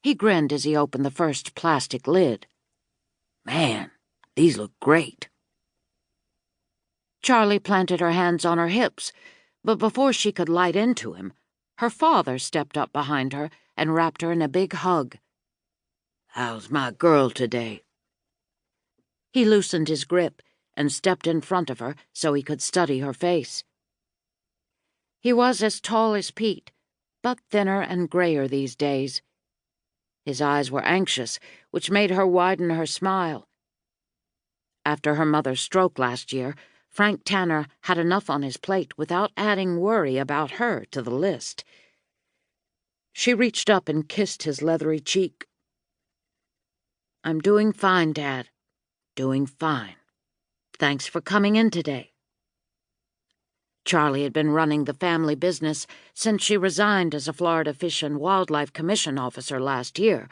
He grinned as he opened the first plastic lid. "Man, these look great." Charlee planted her hands on her hips, but before she could light into him, her father stepped up behind her and wrapped her in a big hug. "How's my girl today?" He loosened his grip and stepped in front of her so he could study her face. He was as tall as Pete, but thinner and grayer these days. His eyes were anxious, which made her widen her smile. After her mother's stroke last year, Frank Tanner had enough on his plate without adding worry about her to the list. She reached up and kissed his leathery cheek. "I'm doing fine, Dad. Doing fine. Thanks for coming in today." Charlee had been running the family business since she resigned as a Florida Fish and Wildlife Commission officer last year,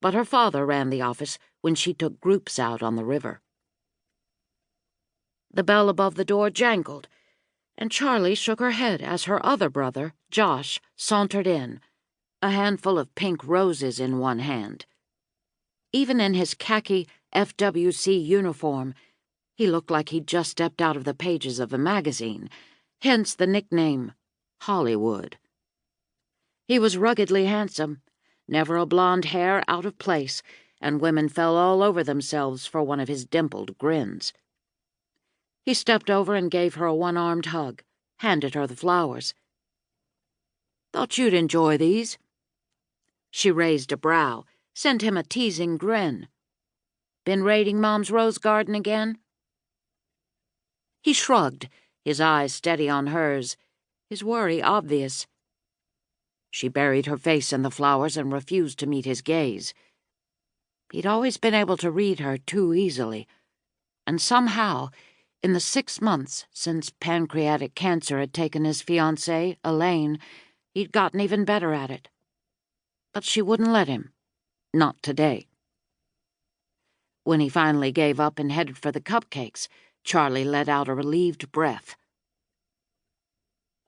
but her father ran the office when she took groups out on the river. The bell above the door jangled, and Charlee shook her head as her other brother, Josh, sauntered in, a handful of pink roses in one hand. Even in his khaki FWC uniform, he looked like he'd just stepped out of the pages of a magazine, hence the nickname Hollywood. He was ruggedly handsome, never a blonde hair out of place, and women fell all over themselves for one of his dimpled grins. He stepped over and gave her a one-armed hug, handed her the flowers. "Thought you'd enjoy these." She raised a brow, sent him a teasing grin. "Been raiding Mom's rose garden again?" He shrugged, his eyes steady on hers, his worry obvious. She buried her face in the flowers and refused to meet his gaze. He'd always been able to read her too easily, and somehow, in the 6 months since pancreatic cancer had taken his fiancée, Elaine, he'd gotten even better at it. But she wouldn't let him. Not today. When he finally gave up and headed for the cupcakes, Charlee let out a relieved breath.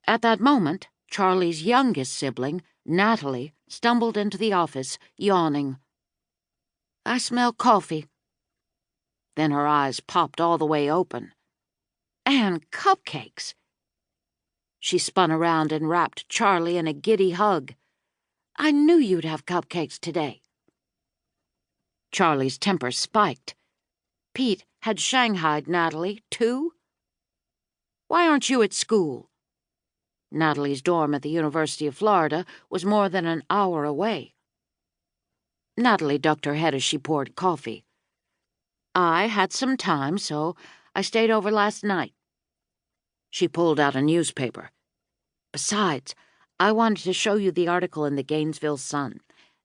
At that moment, Charlie's youngest sibling, Natalie, stumbled into the office, yawning. "I smell coffee." Then her eyes popped all the way open. "And cupcakes!" She spun around and wrapped Charlee in a giddy hug. "I knew you'd have cupcakes today." Charlie's temper spiked. Pete had shanghaied Natalie, too? "Why aren't you at school?" Natalie's dorm at the University of Florida was more than an hour away. Natalie ducked her head as she poured coffee. "I had some time, so I stayed over last night." She pulled out a newspaper. "Besides, I wanted to show you the article in the Gainesville Sun.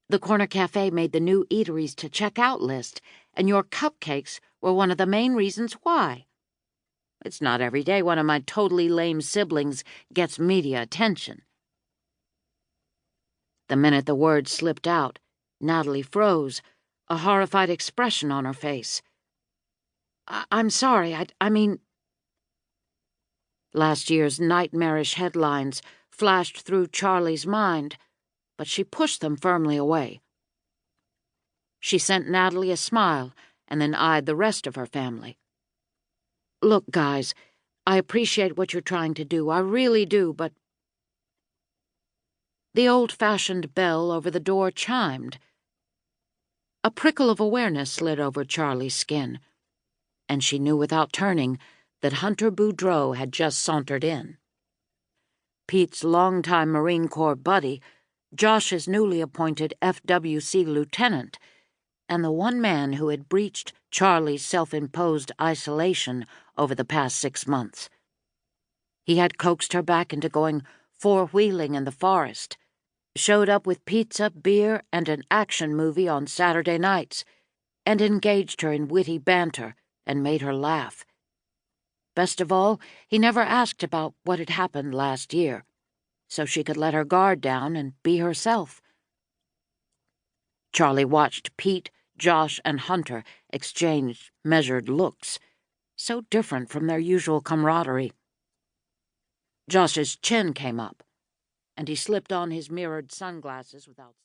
The Corner Cafe made the new eateries to check out list, and your cupcakes were one of the main reasons why. It's not every day one of my totally lame siblings gets media attention." The minute the words slipped out, Natalie froze, a horrified expression on her face. I'm sorry, I mean..." Last year's nightmarish headlines flashed through Charlie's mind, but she pushed them firmly away. She sent Natalie a smile and then eyed the rest of her family. "Look, guys, I appreciate what you're trying to do, I really do, but..." The old-fashioned bell over the door chimed. A prickle of awareness slid over Charlie's skin, and she knew without turning that Hunter Boudreau had just sauntered in. Pete's longtime Marine Corps buddy, Josh's newly appointed FWC lieutenant, and the one man who had breached Charlie's self-imposed isolation over the past 6 months. He had coaxed her back into going four-wheeling in the forest, showed up with pizza, beer, and an action movie on Saturday nights, and engaged her in witty banter and made her laugh. Best of all, he never asked about what had happened last year, so she could let her guard down and be herself. Charlee watched Pete, Josh, and Hunter exchange measured looks, so different from their usual camaraderie. Josh's chin came up, and he slipped on his mirrored sunglasses without